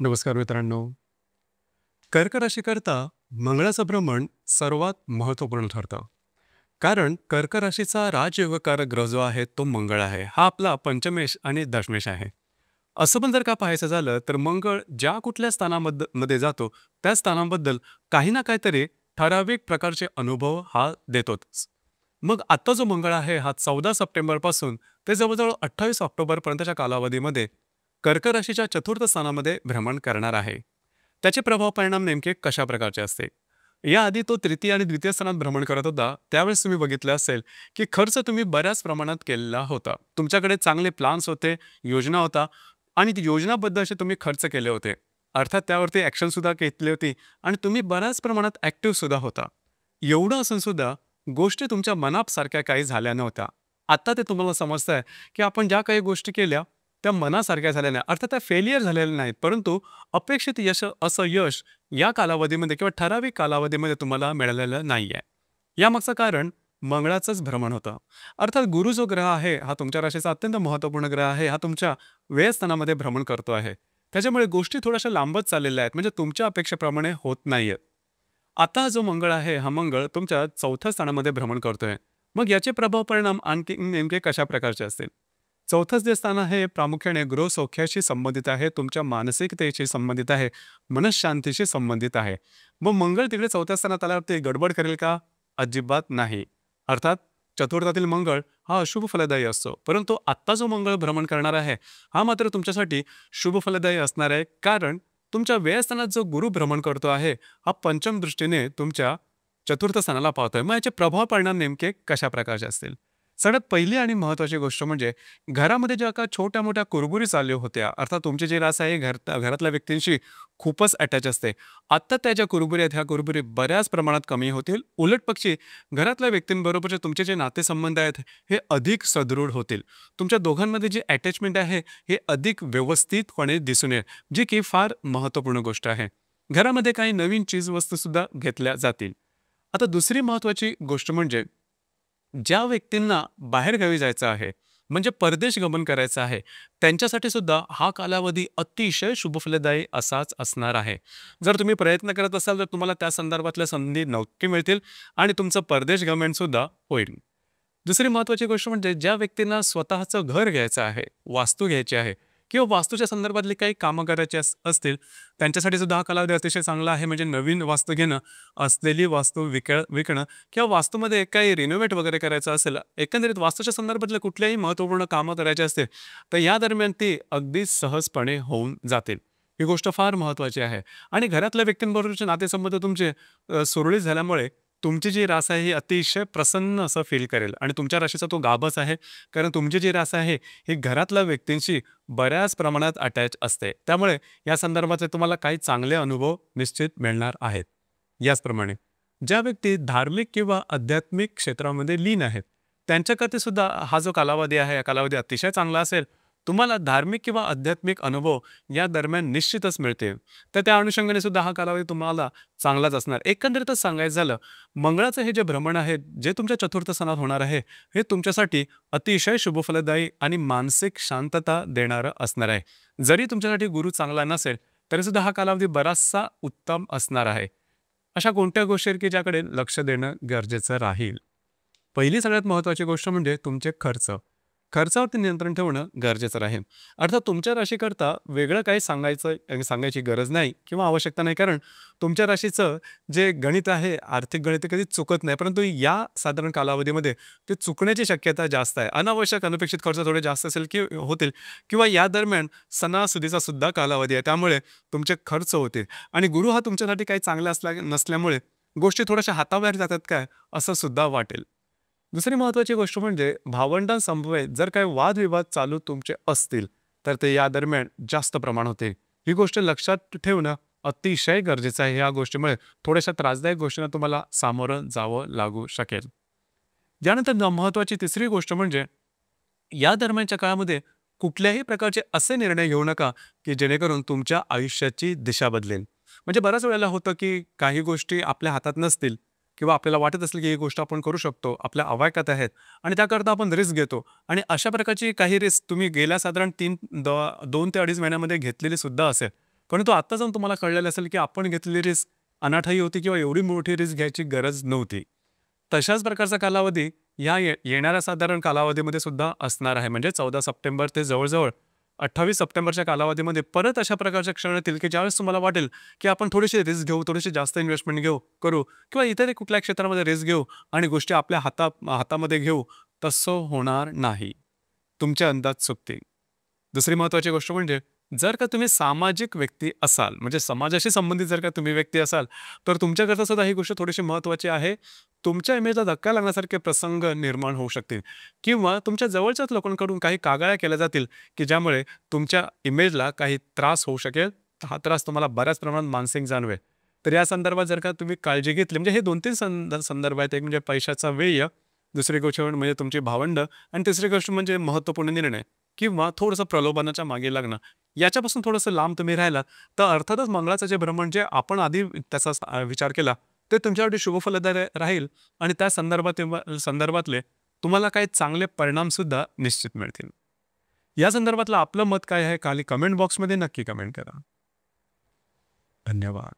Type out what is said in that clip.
नमस्कार मित्रांनो. कर्क राशीकरता मंगळाचं भ्रमण सर्वात महत्त्वपूर्ण ठरतं. कारण कर्क राशीचा राजयोगकारक ग्रह जो आहे तो मंगळ आहे. हा आपला पंचमेश आणि दशमेश आहे. असं पण जर का पाहायचं झालं तर मंगळ ज्या कुठल्या मध्ये जातो त्या स्थानांबद्दल काही ना काहीतरी ठराविक प्रकारचे अनुभव हा देतोच. मग आता जो मंगळ आहे हा 14 सप्टेंबरपासून ते जवळजवळ 28 ऑक्टोबरपर्यंतच्या कालावधीमध्ये कर्क राशीच्या चतुर्थ स्थानामध्ये भ्रमण करणार आहे. त्याचे प्रभाव परिणाम नेमके कशा प्रकारचे असते? याआधी तो तृतीय आणि द्वितीय स्थानात भ्रमण करत होता त्यावेळेस तुम्ही बघितलं असेल की खर्च तुम्ही बऱ्याच प्रमाणात केलेला होता. तुमच्याकडे चांगले प्लान्स होते, योजना होता आणि ती योजनाबद्ध असे तुम्ही खर्च केले होते. अर्थात त्यावरती ॲक्शन सुद्धा घेतली होती आणि तुम्ही बऱ्याच प्रमाणात ॲक्टिव्ह सुद्धा होता. एवढं असून सुद्धा गोष्टी तुमच्या मनासारख्या काही झाल्या नव्हत्या. आता ते तुम्हाला समजतंय की आपण ज्या काही गोष्टी केल्या त्या मनासारख्या झाल्या नाही. अर्थात त्या फेलियर झालेल्या नाहीत, परंतु अपेक्षित असं यश या कालावधीमध्ये किंवा ठराविक कालावधीमध्ये तुम्हाला मिळालेलं नाहीये. यामागचं कारण मंगळाचंच भ्रमण होतं. अर्थात गुरु जो ग्रह आहे हा तुमच्या राशीचा अत्यंत महत्त्वपूर्ण ग्रह आहे. हा तुमच्या व्ययस्थानामध्ये भ्रमण करतो आहे. त्याच्यामुळे गोष्टी थोड्याशा लांबच चाललेल्या आहेत, म्हणजे तुमच्या अपेक्षेप्रमाणे होत नाहीयेत. आता जो मंगळ आहे हा मंगळ तुमच्या चौथ्या स्थानामध्ये भ्रमण करतोय. मग याचे प्रभाव परिणाम आणखी नेमके कशा प्रकारचे असतील? चौथं जे स्थान आहे प्रामुख्याने गृहसौख्याशी संबंधित आहे, तुमच्या मानसिकतेशी संबंधित आहे, मनःशांतीशी संबंधित आहे. मग मंगळ तिकडे चौथ्या स्थानात आल्यावर ते गडबड करेल का? अजिबात नाही. अर्थात चतुर्थातील मंगळ हा अशुभ फलदायी असतो, परंतु आत्ता जो मंगळ भ्रमण करणार आहे हा मात्र तुमच्यासाठी शुभ फलदायी असणार आहे. कारण तुमच्या व्ययस्थानात जो गुरु भ्रमण करतो आहे हा पंचम दृष्टीने तुमच्या चतुर्थ स्थानाला पाहतोय. मग याचे प्रभाव परिणाम नेमके कशा प्रकारचे असतील? सगळ्यात पहिली आणि महत्त्वाची गोष्ट म्हणजे घरामध्ये ज्या का छोट्या मोठ्या कुरबुरी चालू होत्या, अर्थात तुमची जी रास आहे घरातल्या व्यक्तींशी खूपच अटॅच असते. आत्ता त्या ज्या कुरबुरी आहेत ह्या कुरबुरी बऱ्याच प्रमाणात कमी होतील. उलट पक्षी घरातल्या व्यक्तींबरोबरचे तुमचे जे नातेसंबंध आहेत हे अधिक सदृढ होतील. तुमच्या दोघांमध्ये जी अटॅचमेंट आहे हे अधिक व्यवस्थितपणे दिसून येईल, जी की फार महत्त्वपूर्ण गोष्ट आहे. घरामध्ये काही नवीन चीजवस्तू सुद्धा घेतल्या जातील. आता दुसरी महत्त्वाची गोष्ट म्हणजे ज्या व्यक्तींना बाहेरगावी जायचं आहे, म्हणजे परदेश गमन करायचं आहे, त्यांच्यासाठी सुद्धा हा कालावधी अतिशय शुभफलदायी असाच असणार आहे. जर तुम्ही प्रयत्न करत असाल तर तुम्हाला त्या संदर्भातल्या संधी नक्की मिळतील आणि तुमचं परदेश गमन सुद्धा होईल. दुसरी महत्त्वाची गोष्ट म्हणजे ज्या व्यक्तींना स्वतःचं घर घ्यायचं आहे, वास्तू घ्यायची आहे किंवा वास्तूच्या संदर्भातली काही कामं करायची असतील, त्यांच्यासाठी सुद्धा हा कालावधी अतिशय चांगला आहे. म्हणजे नवीन वास्तू घेणं, असलेली वास्तू विकणं किंवा वास्तूमध्ये काही रिनोव्हेट वगैरे करायचं असेल, एकंदरीत वास्तूच्या संदर्भातले कुठल्याही महत्त्वपूर्ण कामं करायची असतील तर या दरम्यान ती अगदी सहजपणे होऊन जातील. ही गोष्ट फार महत्त्वाची आहे. आणि घरातल्या व्यक्तींबरोबरचे नातेसंबंध तुमचे सुरळीत झाल्यामुळे तुमची जी रास आहे ही अतिशय प्रसन्न असं फील करेल आणि तुमच्या राशीचा तो गाभच आहे. कारण तुमची जी रास आहे ही घरातल्या व्यक्तींशी बऱ्याच प्रमाणात अटॅच असते. त्यामुळे या संदर्भाचे तुम्हाला काही चांगले अनुभव निश्चित मिळणार आहेत. याचप्रमाणे ज्या व्यक्ती धार्मिक किंवा आध्यात्मिक क्षेत्रामध्ये लीन आहेत त्यांच्याकरता सुद्धा हा जो कालावधी आहे हा कालावधी अतिशय चांगला असेल. तुम्हाला धार्मिक किंवा आध्यात्मिक अनुभव या दरम्यान निश्चितच मिळतील. तर त्या अनुषंगाने सुद्धा हा कालावधी तुम्हाला चांगलाच असणार. एकंदरीतच सांगायचं झालं, मंगळाचं हे जे भ्रमण आहे जे तुमच्या चतुर्थ स्थानात होणार आहे हे तुमच्यासाठी अतिशय शुभफलदायी आणि मानसिक शांतता देणारं असणार आहे. जरी तुमच्यासाठी गुरु चांगला नसेल तरी सुद्धा हा कालावधी बराचसा उत्तम असणार आहे. अशा कोणत्या गोष्टी आहेत की ज्याकडे लक्ष देणं गरजेचं राहील? पहिली सगळ्यात महत्त्वाची गोष्ट म्हणजे तुमचे खर्च. खर्चावरती नियंत्रण ठेवणं गरजेचं राहील. अर्थात तुमच्या राशीकरता वेगळं काही सांगायची गरज नाही किंवा आवश्यकता नाही. कारण तुमच्या राशीचं जे गणित आहे, आर्थिक गणित कधी चुकत नाही. परंतु या साधारण कालावधीमध्ये ते चुकण्याची शक्यता जास्त आहे. अनावश्यक अनपेक्षित खर्च थोडे जास्त असेल की होतील किंवा या दरम्यान सणासुदीचा सुद्धा कालावधी आहे. त्यामुळे तुमचे खर्च होतील आणि गुरु हा तुमच्यासाठी काही चांगला नसल्यामुळे गोष्टी थोड्याशा हाताबाहेर जातात काय असं सुद्धा वाटेल. दुसरी महत्त्वाची गोष्ट म्हणजे भावंडांसमवेत जर काही वादविवाद चालू तुमचे असतील तर ते या दरम्यान जास्त प्रमाण होते. ही गोष्ट लक्षात ठेवणं अतिशय गरजेचं आहे. या गोष्टीमुळे थोड्याशा त्रासदायक गोष्टींना तुम्हाला सामोरं जावं लागू शकेल. यानंतर महत्त्वाची तिसरी गोष्ट म्हणजे या दरम्यानच्या काळामध्ये कुठल्याही प्रकारचे असे निर्णय घेऊ नका की जेणेकरून तुमच्या आयुष्याची दिशा बदलेल. म्हणजे बऱ्याच वेळेला होतं की काही गोष्टी आपल्या हातात नसतील किंवा आपल्याला वाटत असेल की ही गोष्ट आपण करू शकतो, आपल्या आवाक्यात आहेत आणि त्याकरता आपण रिस्क घेतो आणि अशा प्रकारची काही रिस्क तुम्ही गेल्या साधारण 2 ते 2.5 महिन्यामध्ये घेतलेली सुद्धा असेल. परंतु आता जाऊन तुम्हाला कळलेलं असेल की आपण घेतलेली रिस्क अनाठायी होती किंवा एवढी मोठी रिस्क घ्यायची गरज नव्हती. तशाच प्रकारचा कालावधी या येणाऱ्या साधारण कालावधीमध्ये सुद्धा असणार आहे. म्हणजे 14 सप्टेंबर ते जवळ-जवळ 28 सप्टेंबरच्या कालावधीमध्ये परत अशा प्रकारचे क्षण येतील, की ज्यावेळेस तुम्हाला वाटेल, की आपण थोडीशी रिस्क घेऊ, थोडीशी जास्त इन्व्हेस्टमेंट करू किंवा इतरही कुठल्या क्षेत्रामध्ये रिस्क घेऊ आणि गोष्टी आपल्या हातामध्ये घेऊ. तसं होणार नाही. तुमचे अंदाज चुकतील. दुसरी महत्त्वाची गोष्ट म्हणजे जर का तुम्ही सामाजिक व्यक्ती असाल, म्हणजे समाजाशी संबंधित जर का तुम्ही व्यक्ती असाल, तर तुमच्याकरता सुद्धा ही गोष्ट थोडीशी महत्त्वाची आहे. तुमच्या इमेजला धक्का लागण्यासारखे प्रसंग निर्माण होऊ शकतील किंवा तुमच्या जवळच्याच लोकांकडून काही कागाळ्या केल्या जातील, की ज्यामुळे तुमच्या इमेजला काही त्रास होऊ शकेल. हा त्रास तुम्हाला बऱ्याच प्रमाणात मानसिक जाणवेल. तर या संदर्भात जर का तुम्ही काळजी घेतली, म्हणजे हे 2-3 संदर्भ आहेत. एक म्हणजे पैशाचा व्यय, दुसरी गोष्ट म्हणजे तुमची भावंडं आणि तिसरी गोष्ट म्हणजे महत्त्वपूर्ण निर्णय किंवा थोडंसं प्रलोभनाच्या मागे लागणं. याच्यापासून थोडंसं लांब तुम्ही राहिलात, तर अर्थातच मंगळाचं जे भ्रमण जे आपण आधी त्याचा विचार केला, ते तुमच्यासाठी शुभफलदायी राहील आणि त्या संदर्भातले तुम्हाला काही चांगले परिणामसुद्धा निश्चित मिळतील. या संदर्भातलं आपलं मत काय आहे? खाली कमेंट बॉक्समध्ये नक्की कमेंट करा. धन्यवाद.